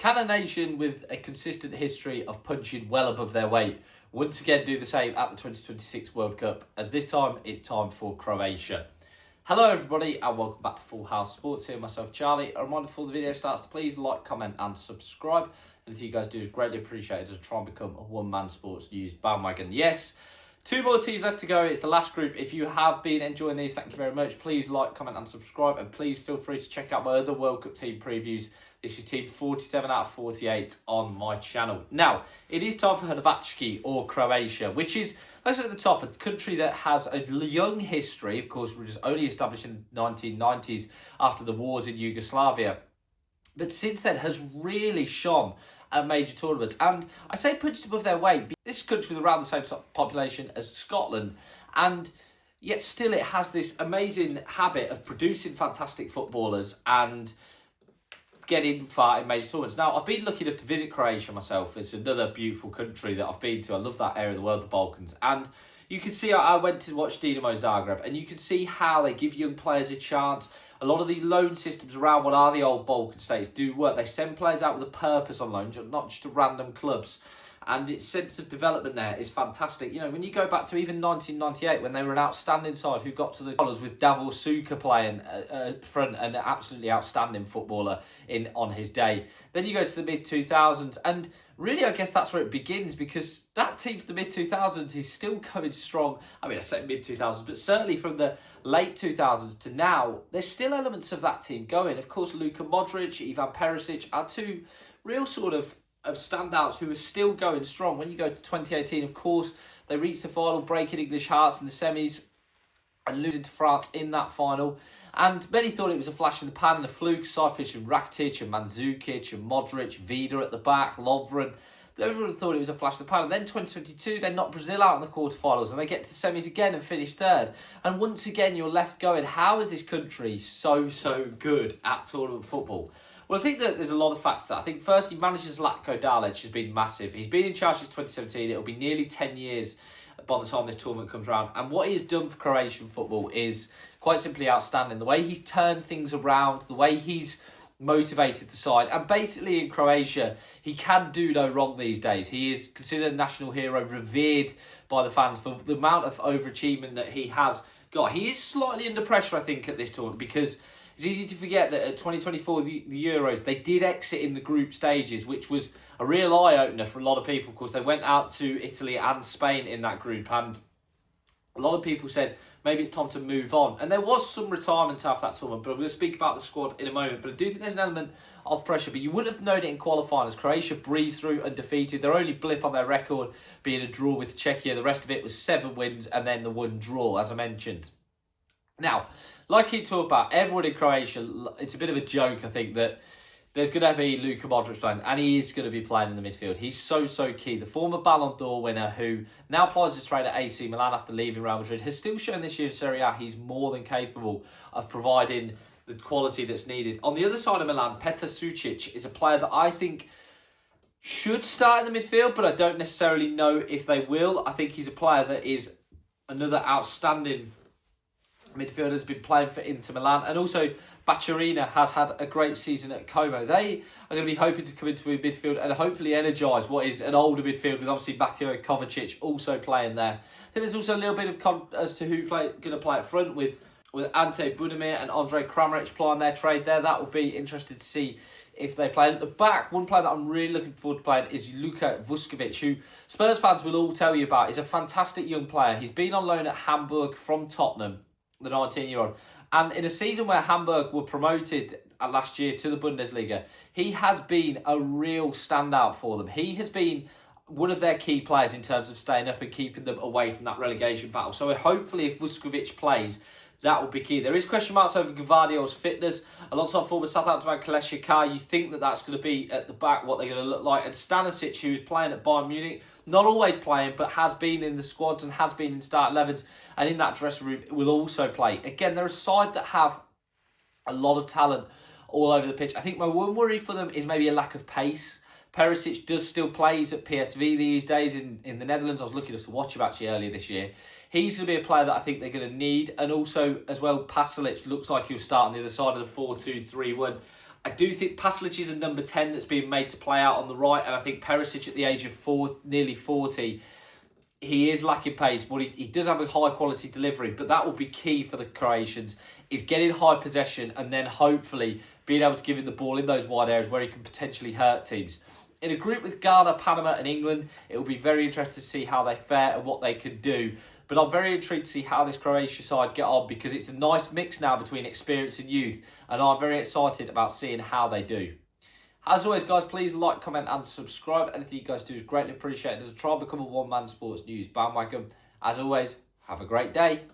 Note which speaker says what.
Speaker 1: Can a nation with a consistent history of punching well above their weight once again do the same at the 2026 World Cup? As this time, it's time for Croatia. Hello everybody and welcome back to Full House Sports. Here myself, Charlie. A reminder before the video starts to please like, comment and subscribe. Anything you guys do is greatly appreciated as I try and become a one-man sports news bandwagon. Yes, 2 more teams left to go. It's the last group. If you have been enjoying these, thank you very much. Please like, comment and subscribe. And please feel free to check out my other World Cup team previews. This is team 47 out of 48 on my channel. Now, it is time for Hrvatski or Croatia, which is, let's look at the top, a country that has a young history. Of course, which was only established in the 1990s after the wars in Yugoslavia. But since then has really shone at major tournaments. And I say punched above their weight. This country with around the same population as Scotland. And yet still it has this amazing habit of producing fantastic footballers and getting far in major tournaments. Now, I've been lucky enough to visit Croatia myself. It's another beautiful country that I've been to. I love that area of the world, the Balkans. And you can see, I went to watch Dinamo Zagreb, and you can see how they give young players a chance. A lot of the loan systems around what are the old Balkan states do work. They send players out with a purpose on loan, not just to random clubs. And its sense of development there is fantastic. You know, when you go back to even 1998, when they were an outstanding side who got to the finals with Davor Suker playing front, an absolutely outstanding footballer on his day. Then you go to the mid-2000s, and really, I guess that's where it begins, because that team for the mid-2000s is still coming strong. I mean, I say mid-2000s, but certainly from the late 2000s to now, there's still elements of that team going. Of course, Luka Modric, Ivan Perisic are two real sort of standouts who are still going strong. When you go to 2018, of course, they reached the final, breaking English hearts in the semis and losing to France in that final. And many thought it was a flash in the pan and a fluke. Savic and Rakitic and Mandzukic and Modric, Vida at the back, Lovren. Everyone thought it was a flash in the pan. And then 2022, they knocked Brazil out in the quarterfinals and they get to the semis again and finish third. And once again, you're left going, how is this country so good at tournament football? Well, I think that there's a lot of facts to that. I think firstly, manager Zlatko Dalic has been massive. He's been in charge since 2017. It'll be nearly 10 years by the time this tournament comes around. And what he's done for Croatian football is quite simply outstanding. The way he's turned things around, the way he's motivated the side. And basically in Croatia, he can do no wrong these days. He is considered a national hero, revered by the fans for the amount of overachievement that he has got. He is slightly under pressure, I think, at this tournament, because it's easy to forget that at 2024, the Euros, they did exit in the group stages, which was a real eye-opener for a lot of people. Of course, they went out to Italy and Spain in that group, and a lot of people said maybe it's time to move on. And there was some retirement after that tournament, but I'm going to speak about the squad in a moment. But I do think there's an element of pressure, but you wouldn't have known it in qualifying as Croatia breezed through undefeated. Their only blip on their record being a draw with Czechia. The rest of it was 7 wins and then the 1 draw, as I mentioned. Now, like he talked about, everyone in Croatia, it's a bit of a joke, I think, that there's going to be Luka Modric playing, and he is going to be playing in the midfield. He's so key. The former Ballon d'Or winner, who now plays his trade at AC Milan after leaving Real Madrid, has still shown this year in Serie A he's more than capable of providing the quality that's needed. On the other side of Milan, Petar Sucic is a player that I think should start in the midfield, but I don't necessarily know if they will. I think he's a player that is another outstanding midfielder, has been playing for Inter Milan, and also Bacharina has had a great season at Como. They are going to be hoping to come into a midfield and hopefully energise what is an older midfield, with obviously Mateo Kovacic also playing there. I think there's also a little bit of as to who's going to play up front, with Ante Budimir and Andre Kramaric playing their trade there. That will be interesting to see if they play. At the back, one player that I'm really looking forward to playing is Luka Vuskovic, who Spurs fans will all tell you about. He's a fantastic young player. He's been on loan at Hamburg from Tottenham, the 19-year-old. And in a season where Hamburg were promoted last year to the Bundesliga, he has been a real standout for them. He has been one of their key players in terms of staying up and keeping them away from that relegation battle. So hopefully if Vuskovic plays, that will be key. There is question marks over Gvardiol's fitness. Alongside former Southampton man Kalesha Kar, you think that that's going to be at the back, what they're going to look like. And Stanisic, who's playing at Bayern Munich, not always playing, but has been in the squads and has been in start 11s, and in that dressing room will also play. Again, they're a side that have a lot of talent all over the pitch. I think my one worry for them is maybe a lack of pace. Perisic does still plays at PSV these days in the Netherlands. I was lucky enough to watch him actually earlier this year. He's going to be a player that I think they're going to need. And also, as well, Pasalic looks like he'll start on the other side of the 4-2-3-1. I do think Pasalic is a number 10 that's being made to play out on the right, and I think Perisic at the age of nearly 40, he is lacking pace, but he does have a high quality delivery. But that will be key for the Croatians, is getting high possession and then hopefully being able to give him the ball in those wide areas where he can potentially hurt teams. In a group with Ghana, Panama and England, it will be very interesting to see how they fare and what they can do. But I'm very intrigued to see how this Croatia side get on, because it's a nice mix now between experience and youth, and I'm very excited about seeing how they do. As always, guys, please like, comment and subscribe. Anything you guys do is greatly appreciated as I try and become a one-man sports news bandwagon. As always, have a great day.